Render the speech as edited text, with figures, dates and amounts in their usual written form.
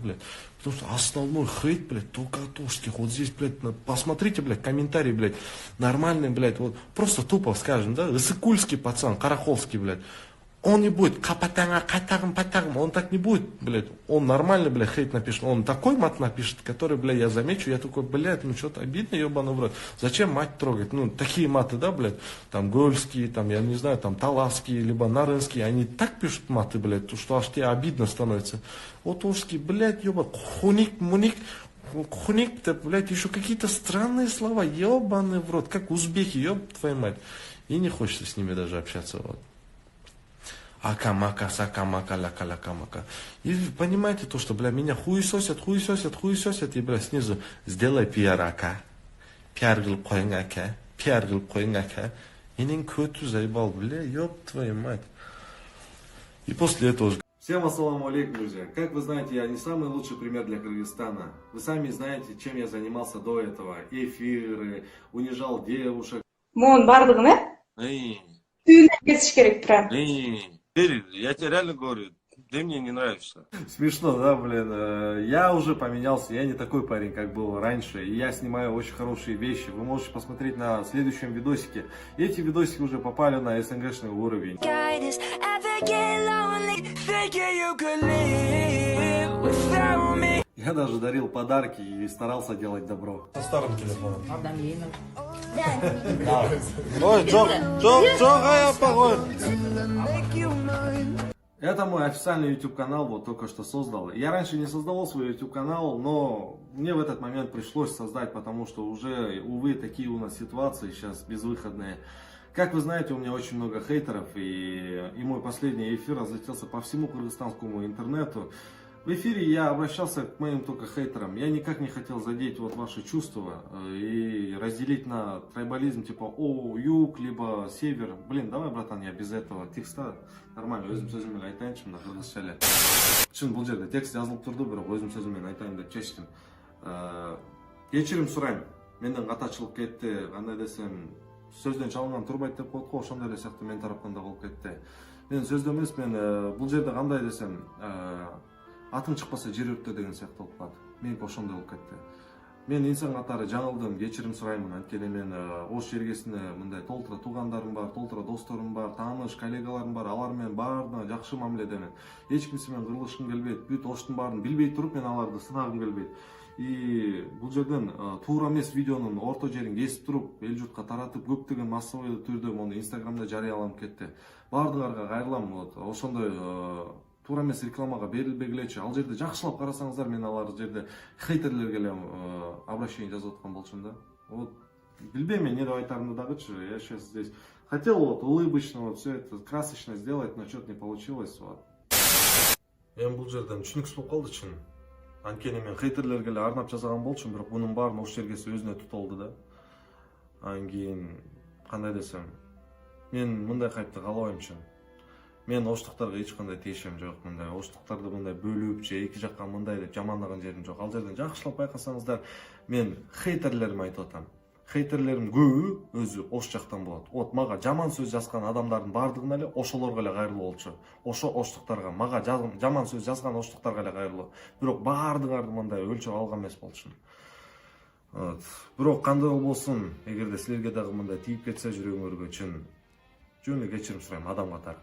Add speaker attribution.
Speaker 1: блядь. Потому что основной хейт, блядь, только от узких. Вот здесь, блядь, посмотрите, блядь, комментарии, блядь, нормальный, блядь, вот просто тупо скажем, да, Исыкульский пацан, Караховский, блядь. Он не будет катагом, он так не будет, блядь. Он нормально, блядь, хейт напишет. Он такой мат напишет, который, блядь, я замечу, я такой, блядь, ну что-то обидно, ебаный в рот. Зачем мать трогать? Ну, такие маты, да, блядь, там, гольские, там, я не знаю, там, таласские, либо нарынские, они так пишут маты, блядь, что аж тебе обидно становится. Вот узкий, блядь, ебаный, хуник, хуник-то, блядь, еще какие-то странные слова, ебаный в рот, как узбеки, еб твою мать. И не хочется с ними даже общаться, вот. Акамака, сакамака, лакалакамака. И понимаете то, что, бля, меня хуесосят, и, бля, снизу сделай пиарака. Пиаргл коингака, пиаргл коингака. И нин көту заебал, бля, ёб твою мать. И после этого...
Speaker 2: Всем ассаламу алейкум, друзья. Как вы знаете, я не самый лучший пример для Кыргызстана. Вы сами знаете, чем я занимался до этого. Эфиры, унижал девушек.
Speaker 3: Мон барлығын, түйінен кесіш керек прям.
Speaker 1: Я тебе реально говорю, ты мне не нравишься.
Speaker 2: Смешно, да, блин. Я уже поменялся, я не такой парень, как был раньше. И я снимаю очень хорошие вещи. Вы можете посмотреть на следующем видосике. И эти видосики уже попали на СНГшный уровень. Я даже дарил подарки и старался делать добро.
Speaker 1: Со старым телефоном.
Speaker 2: Это мой официальный YouTube канал, вот только что создал. Я раньше не создавал свой YouTube канал, но мне в этот момент пришлось создать, потому что уже, увы, такие у нас ситуации сейчас безвыходные. Как вы знаете, у меня очень много хейтеров, и мой последний эфир разлетелся по всему кыргызстанскому интернету. В эфире я обращался к моим только хейтерам. Я никак не хотел задеть вот ваши чувства и разделить на трайбализм типа о, юг, либо север. Блин, давай, братан, я без этого текста нормально өзім сөзіммен айтайыншы мына кыргызча эле. Чын бұл жерде текст жазылып тұрды, бірақ өзім сөзіммен айтайын деп шештім. Кечирим сурайм. Менден катачылык кетти, кандай десем, сөздөн чалынган турбайт деп коет го, ошондой эле сыяктуу мен тараптан да болуп кетти. Мен сөздө эмес, мен бул жерде кандай десем, атың чыкпаса жер өрттө деген сыяктуу болуп калат. Меники ошондой болуп кетти. Мен инсан катары жаңылдым, кечирим сураймын. Анткени мен Ош жергесинде мындай толтура туугандарым бар, толтура досторум бар, тааныш, коллегаларым бар. Алар менен баарына жакшы мамиледемин. Эч кимсе менен кырлышкым келбейт. Бүт Оштун баарын билбей туруп мен аларды сынагым келбейт. И бул жерден туура эмес видеонун орто жерин кесип туруп, эл журтка таратып, көптөгөн массовый түрдө мону Инстаграмда жарыяланып кетти. Баардыгыңарга кайрылам, вот ошондой туура эмес рекламага берилбегилечи. Ал жерде жакшылап карасаңыздар, мен алар жерде хейтерлерге эле обращение жазып аткан болчумун да. Вот билбейм мен эмне деп айтарымды дагычы. Я сейчас здесь хотел вот улыбочно вот все это красочно сделать, но что-то не получилось. Вот. Эми бул жерден түшүнүксүз болуп калды чын. Анткени мен хейтерлерге эле арнап жасаган болчумун, бирок бунун баарын Ош жергеси өзүнө тутулду да. Анан кийин кандай десем, мен мындай хайпты каалабайм чын. Мен оштуктарга эч кандай тиешем жок, мындай оштуктарды мындай бөлүп же эки жакка мындай деп жамандаган жерим жок. Ал жерден жакшылап байкасаңыздар, мен хейтерлериме айтып атам. Хейтерлерим көбү өзү Ош жактан болот. Вот мага жаман сөз жазган адамдардын баардыгына эле ошолорго эле кайрылуу болчу. Ошо оштуктарга, мага жаман сөз жазган оштуктарга эле кайрылуу. Бирок баардыгарды мындай өлчөп алган эмес болчу. Вот. Бирок кандай болбосун, эгерде силерге дагы мындай тийип кетсе жүрөгүңөргө чын жөн эле кечирим сурайм адам катары.